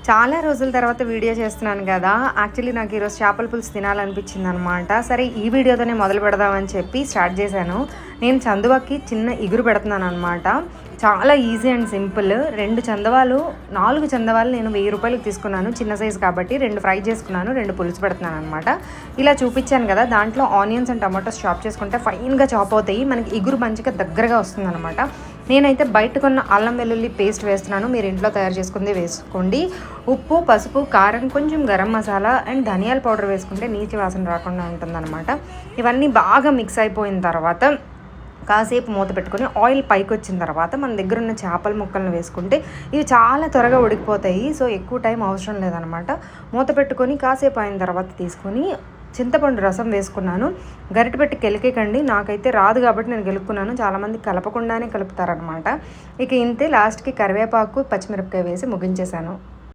చాలా రోజుల తర్వాత వీడియో చేస్తున్నాను కదా. యాక్చువల్లీ నాకు ఈరోజు చేపల పులుసు తినాలనిపించింది అనమాట. సరే ఈ వీడియోతోనే మొదలు పెడదామని చెప్పి స్టార్ట్ చేశాను. నేను చందువకి చిన్న ఇగురు పెడుతున్నాను అనమాట. చాలా ఈజీ అండ్ సింపుల్. 4 చందవాలు నేను 1000 రూపాయలకు తీసుకున్నాను. చిన్న సైజు కాబట్టి 2 ఫ్రై చేసుకున్నాను, 2 పులుసు పెడుతున్నాను అనమాట. ఇలా చూపించాను కదా, దాంట్లో ఆనియన్స్ అండ్ టమాటోస్ చాప్ చేసుకుంటే ఫైన్గా చాప్ అవుతాయి. మనకి ఇగురు మంచిగా దగ్గరగా వస్తుంది అనమాట. నేనైతే బయట కొన్న అల్లం వెల్లుల్లి పేస్ట్ వేస్తున్నాను. మీరు ఇంట్లో తయారు చేసుకుంది వేసుకోండి. ఉప్పు, పసుపు, కారం, కొంచెం గరం మసాలా అండ్ ధనియాల పౌడర్ వేసుకుంటే నీచు వాసన రాకుండా ఉంటుందన్నమాట. ఇవన్నీ బాగా మిక్స్ అయిపోయిన తర్వాత కాసేపు మూత పెట్టుకొని ఆయిల్ పైకి వచ్చిన తర్వాత మన దగ్గర ఉన్న చేపల ముక్కలను వేసుకుంటే ఇవి చాలా త్వరగా ఉడికిపోతాయి. సో ఎక్కువ టైం అవసరం లేదనమాట. మూత పెట్టుకొని కాసేపు అయిన తర్వాత తీసుకొని చింతపండు రసం వేసుకున్నాను. గరిటె పెట్టి కెలికేకండి, నాకైతే రాదు కాబట్టి నేను గెలుక్కున్నాను. చాలామంది కలపకుండానే కలుపుతారనమాట. ఇక ఇంతే, లాస్ట్కి కరివేపాకు, పచ్చిమిరపకాయ వేసి ముగించేశాను.